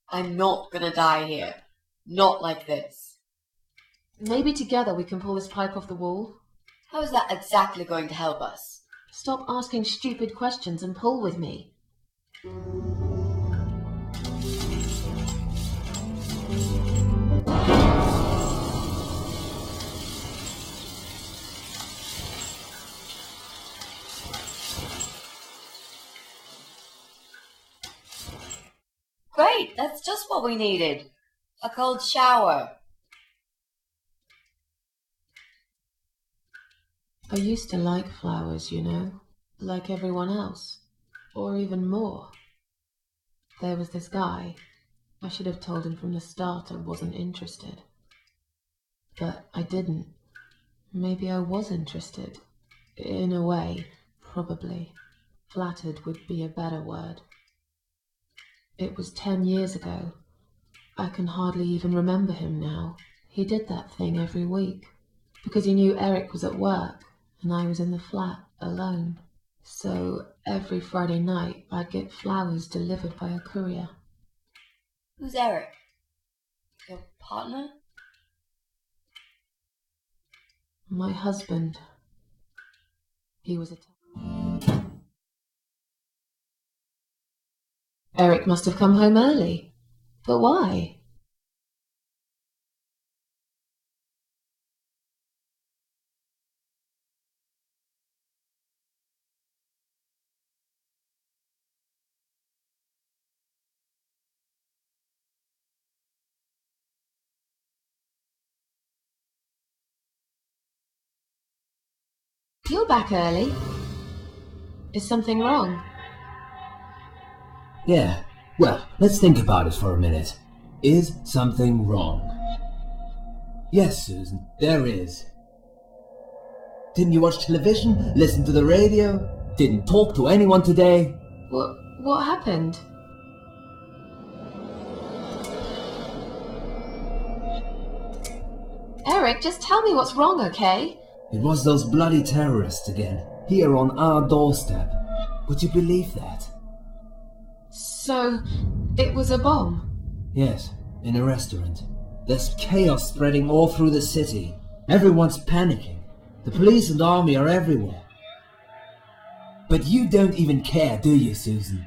I'm not gonna die here. Not like this. Maybe together we can pull this pipe off the wall. How is that exactly going to help us? Stop asking stupid questions and pull with me. Great, that's just what we needed. A cold shower. I used to like flowers, you know, like everyone else, or even more. There was this guy. I should have told him from the start I wasn't interested. But I didn't. Maybe I was interested. In a way, probably. Flattered would be a better word. It was 10 years ago. I can hardly even remember him now. He did that thing every week, because he knew Eric was at work, and I was in the flat, alone. So every Friday night, I'd get flowers delivered by a courier. Who's Eric? Your partner? My husband. He was a... Eric must have come home early. But why? You're back early. Is something wrong? Yeah, well, let's think about it for a minute. Is something wrong? Yes, Susan, there is. Didn't you watch television? Listen to the radio? Didn't talk to anyone today? What happened? Eric, just tell me what's wrong, okay? It was those bloody terrorists again, here on our doorstep. Would you believe that? So, it was a bomb? Yes, in a restaurant. There's chaos spreading all through the city. Everyone's panicking. The police and army are everywhere. But you don't even care, do you, Susan?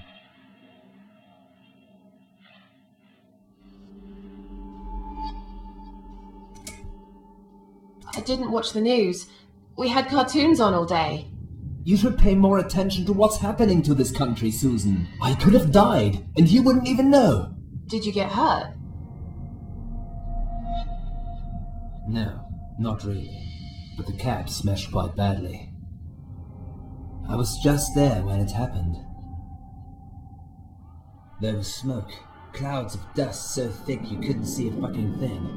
I didn't watch the news. We had cartoons on all day. You should pay more attention to what's happening to this country, Susan. I could have died, and you wouldn't even know. Did you get hurt? No, not really. But the cab smashed quite badly. I was just there when it happened. There was smoke, clouds of dust so thick you couldn't see a fucking thing.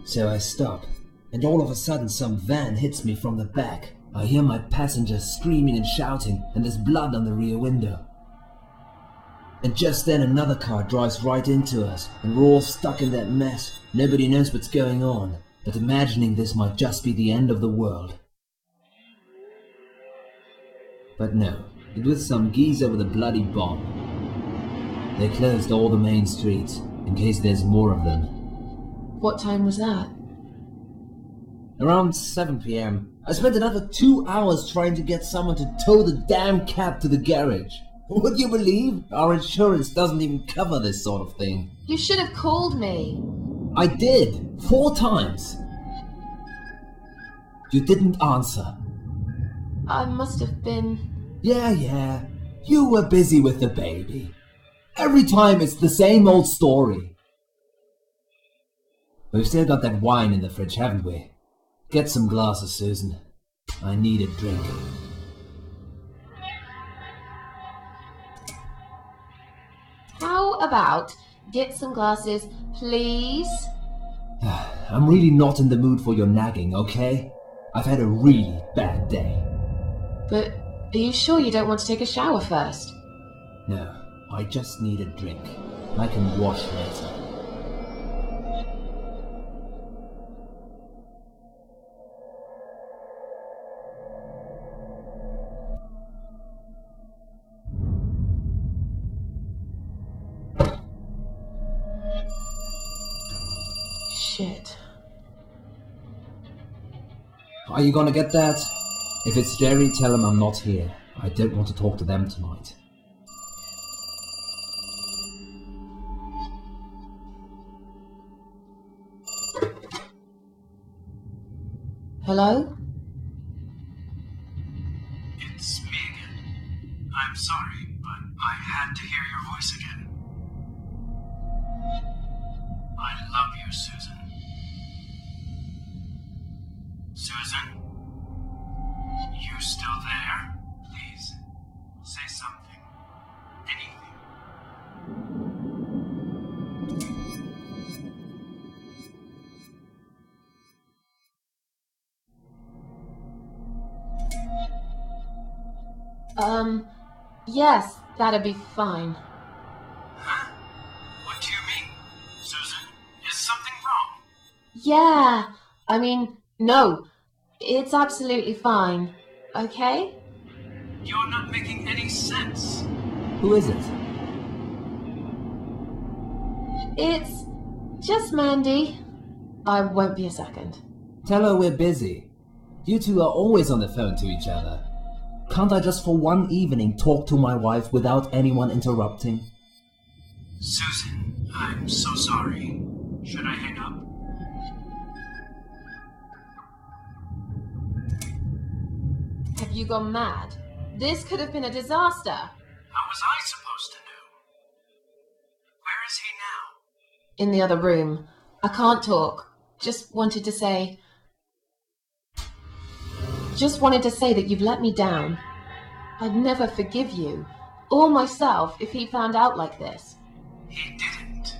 So I stop, and all of a sudden some van hits me from the back. I hear my passengers screaming and shouting, and there's blood on the rear window. And just then another car drives right into us, and we're all stuck in that mess. Nobody knows what's going on, but imagining this might just be the end of the world. But no, it was some geezer with a bloody bomb. They closed all the main streets, in case there's more of them. What time was that? Around 7 p.m. I spent another 2 hours trying to get someone to tow the damn cab to the garage. Would you believe? Our insurance doesn't even cover this sort of thing. You should have called me. I did, 4 times. You didn't answer. I must have been... Yeah. You were busy with the baby. Every time it's the same old story. We've still got that wine in the fridge, haven't we? Get some glasses, Susan. I need a drink. How about get some glasses, please? I'm really not in the mood for your nagging, okay? I've had a really bad day. But are you sure you don't want to take a shower first? No, I just need a drink. I can wash later. Shit. Are you gonna get that? If it's Jerry, tell him I'm not here. I don't want to talk to them tonight. Hello? It's me again. I'm sorry, but I had to hear your voice again. I love you, Susan. Susan? You still there? Please, say something. Anything. Yes, that'd be fine. Huh? What do you mean? Susan, is something wrong? Yeah, I mean, no, it's absolutely fine, okay? You're not making any sense. Who is it? It's just Mandy. I won't be a second. Tell her we're busy. You two are always on the phone to each other. Can't I just for one evening talk to my wife without anyone interrupting? Susan, I'm so sorry. Should I hang up? Have you gone mad? This could have been a disaster. How was I supposed to know? Where is he now? In the other room. I can't talk. Just wanted to say that you've let me down. I'd never forgive you, or myself, if he found out like this. He didn't.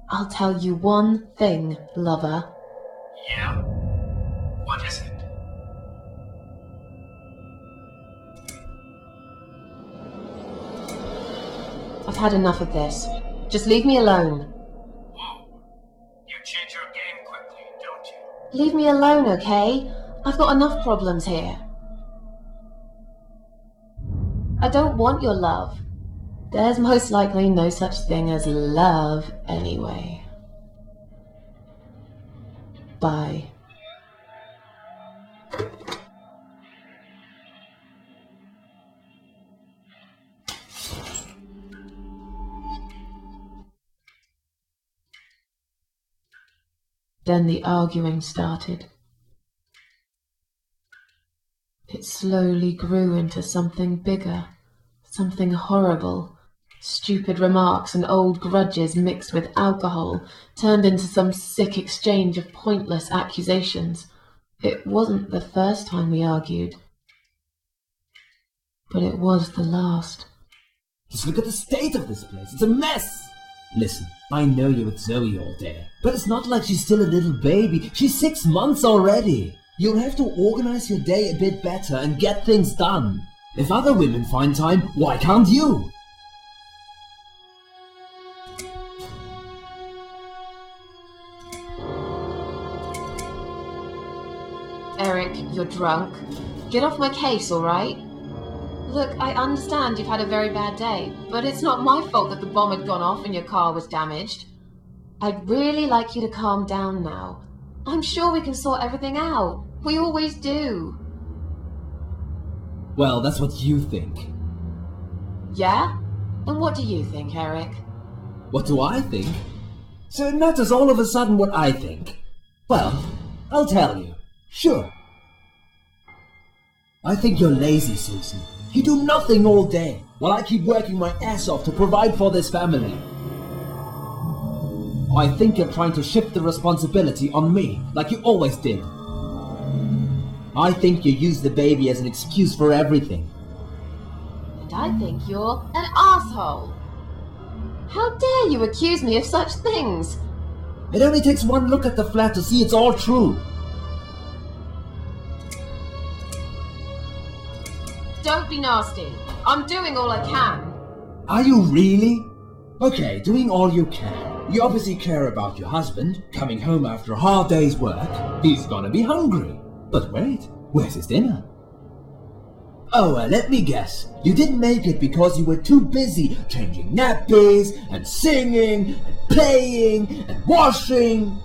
I'll tell you one thing, lover. Yeah? What is it? I've had enough of this. Just leave me alone. Whoa. You change your game quickly, don't you? Leave me alone, okay? I've got enough problems here. I don't want your love. There's most likely no such thing as love anyway. Bye. Then the arguing started. It slowly grew into something bigger, something horrible. Stupid remarks and old grudges mixed with alcohol turned into some sick exchange of pointless accusations. It wasn't the first time we argued, but it was the last. Just look at the state of this place. It's a mess. Listen, I know you're with Zoe all day, but it's not like she's still a little baby. She's 6 months already. You'll have to organize your day a bit better and get things done. If other women find time, why can't you? Eric, you're drunk. Get off my case, all right? Look, I understand you've had a very bad day, but it's not my fault that the bomb had gone off and your car was damaged. I'd really like you to calm down now. I'm sure we can sort everything out. We always do. Well, that's what you think. Yeah? And what do you think, Eric? What do I think? So it matters all of a sudden what I think. Well, I'll tell you. Sure. I think you're lazy, Susan. You do nothing all day, while I keep working my ass off to provide for this family. I think you're trying to shift the responsibility on me, like you always did. I think you use the baby as an excuse for everything. And I think you're an asshole. How dare you accuse me of such things? It only takes one look at the flat to see it's all true. Don't be nasty. I'm doing all I can. Are you really? Okay, doing all you can. You obviously care about your husband, coming home after a hard day's work. He's gonna be hungry. But wait, where's his dinner? Oh, let me guess. You didn't make it because you were too busy changing nappies and singing and playing and washing.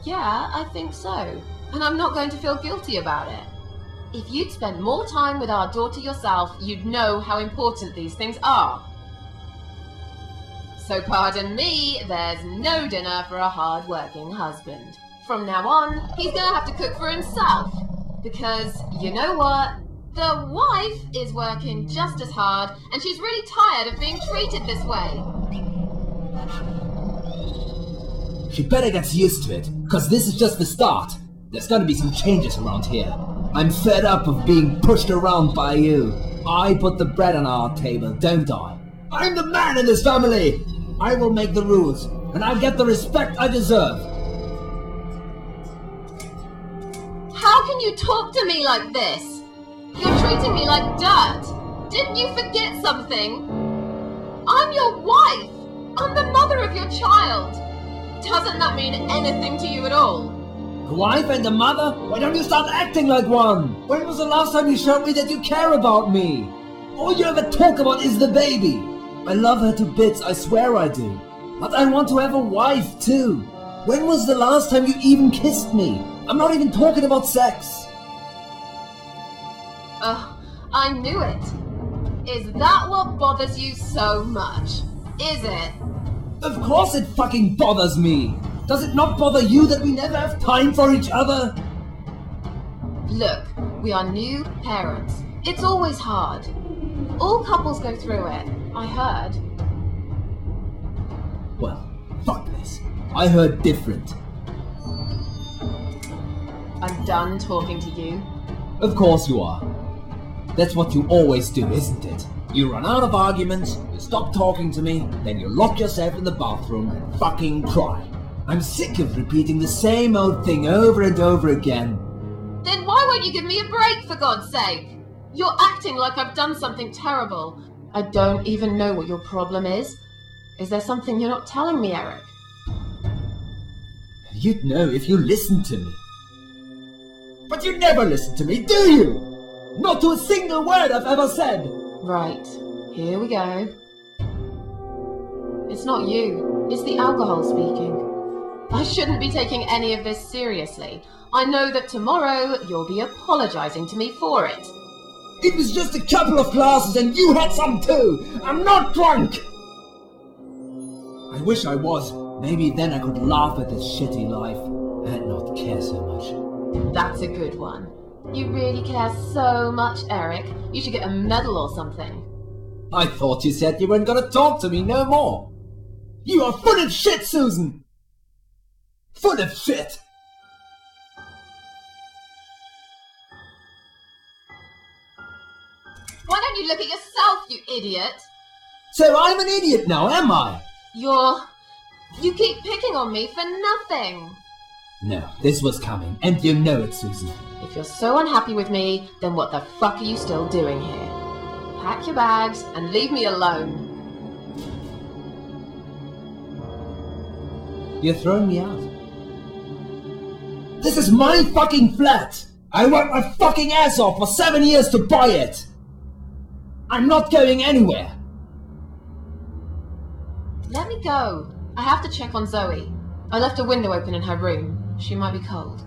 Yeah, I think so. And I'm not going to feel guilty about it. If you'd spent more time with our daughter yourself, you'd know how important these things are. So pardon me, there's no dinner for a hard-working husband. From now on, he's gonna have to cook for himself. Because, you know what? The wife is working just as hard, and she's really tired of being treated this way. She better get used to it, cause this is just the start. There's gonna be some changes around here. I'm fed up of being pushed around by you. I put the bread on our table, don't I? I'm the man in this family! I will make the rules, and I'll get the respect I deserve. How can you talk to me like this? You're treating me like dirt. Didn't you forget something? I'm your wife. I'm the mother of your child. Doesn't that mean anything to you at all? A wife and a mother? Why don't you start acting like one? When was the last time you showed me that you care about me? All you ever talk about is the baby. I love her to bits, I swear I do. But I want to have a wife too. When was the last time you even kissed me? I'm not even talking about sex. I knew it. Is that what bothers you so much? Is it? Of course it fucking bothers me. Does it not bother you that we never have time for each other? Look, we are new parents. It's always hard. All couples go through it, I heard. Well, fuck this. I heard different. I'm done talking to you. Of course you are. That's what you always do, isn't it? You run out of arguments, you stop talking to me, then you lock yourself in the bathroom and fucking cry. I'm sick of repeating the same old thing over and over again. Then why won't you give me a break, for God's sake? You're acting like I've done something terrible. I don't even know what your problem is. Is there something you're not telling me, Eric? You'd know if you listened to me. But you never listen to me, do you? Not to a single word I've ever said. Right, here we go. It's not you, it's the alcohol speaking. I shouldn't be taking any of this seriously. I know that tomorrow you'll be apologizing to me for it. It was just a couple of glasses and you had some too! I'm not drunk! I wish I was. Maybe then I could laugh at this shitty life and not care so much. That's a good one. You really care so much, Eric. You should get a medal or something. I thought you said you weren't gonna talk to me no more. You are full of shit, Susan! Full of shit! Why don't you look at yourself, you idiot? So I'm an idiot now, am I? You keep picking on me for nothing. No, this was coming, and you know it, Susan. If you're so unhappy with me, then what the fuck are you still doing here? Pack your bags and leave me alone. You're throwing me out. This is my fucking flat! I worked my fucking ass off for 7 years to buy it! I'm not going anywhere! Let me go. I have to check on Zoe. I left a window open in her room. She might be cold.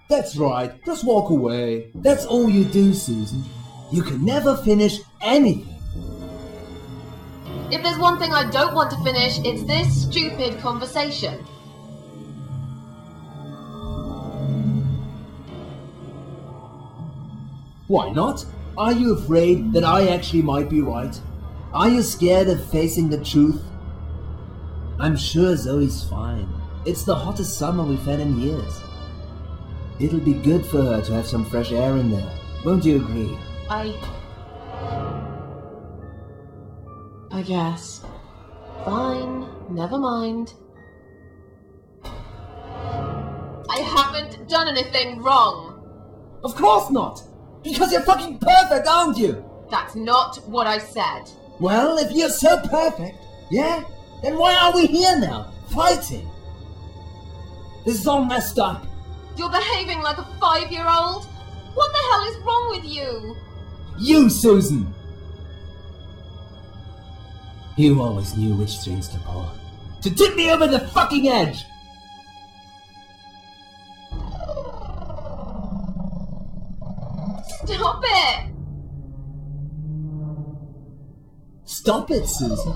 That's right, just walk away. That's all you do, Susan. You can never finish anything. If there's one thing I don't want to finish, it's this stupid conversation. Why not? Are you afraid that I actually might be right? Are you scared of facing the truth? I'm sure Zoe's fine. It's the hottest summer we've had in years. It'll be good for her to have some fresh air in there. Won't you agree? I guess. Fine, never mind. I haven't done anything wrong. Of course not! Because you're fucking perfect, aren't you? That's not what I said. Well, if you're so perfect, yeah, Then why are we here now, fighting? This is all messed up. You're behaving like a 5-year-old? What the hell is wrong with you? You, Susan! You always knew which strings to pull. To tip me over the fucking edge! Stop it! Stop it, Susan.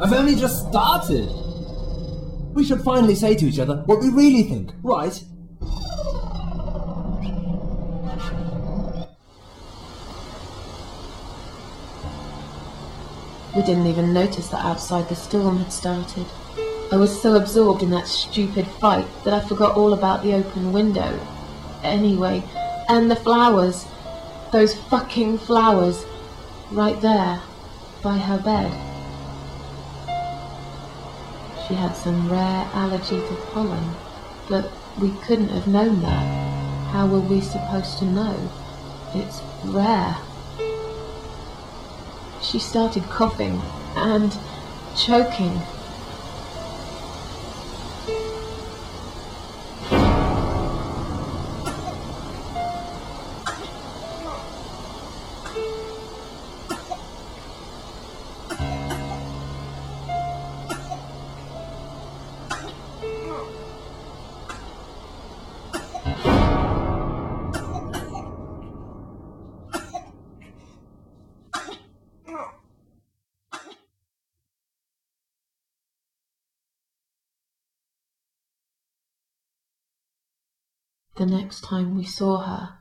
I've only just started. We should finally say to each other what we really think, right? We didn't even notice that outside the storm had started. I was so absorbed in that stupid fight that I forgot all about the open window. Anyway, and the flowers. Those fucking flowers. Right there, by her bed. She had some rare allergy to pollen, but we couldn't have known that. How were we supposed to know? It's rare. She started coughing and choking. The next time we saw her,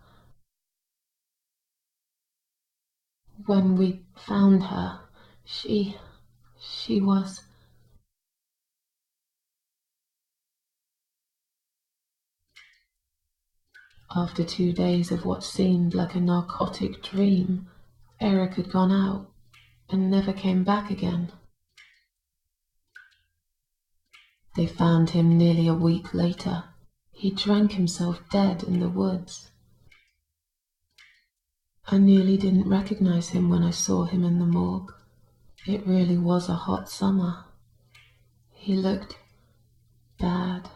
when we found her, she was... After 2 days of what seemed like a narcotic dream, Eric had gone out and never came back again. They found him nearly a week later. He drank himself dead in the woods. I nearly didn't recognize him when I saw him in the morgue. It really was a hot summer. He looked bad.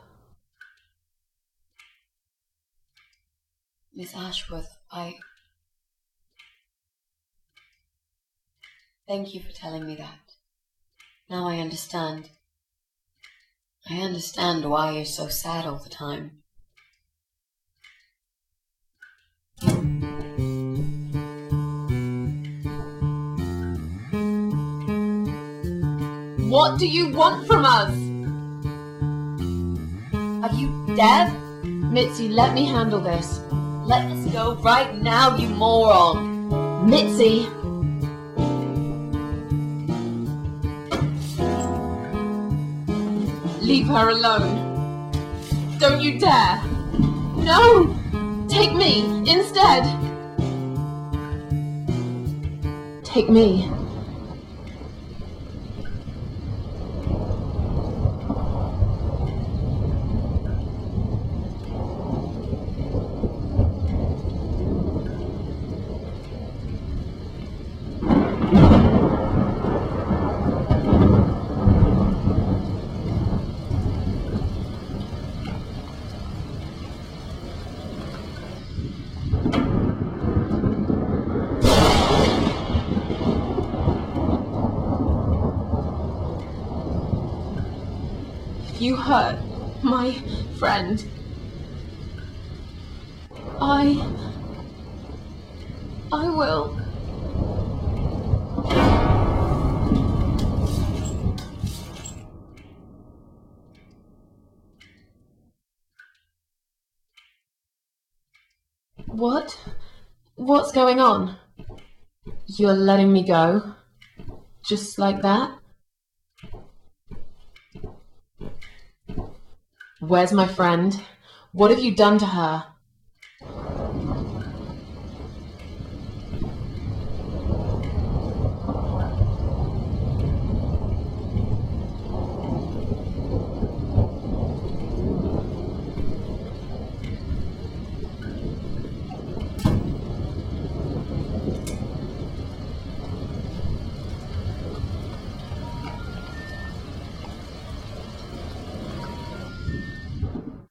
Miss Ashworth, Thank you for telling me that. Now I understand. I understand why you're so sad all the time. What do you want from us? Are you deaf? Mitzi, let me handle this. Let us go right now, you moron! Mitzi! Leave her alone. Don't you dare! No! Take me instead! Take me. You hurt my friend. I will. What? What's going on? You're letting me go? Just like that? Where's my friend? What have you done to her?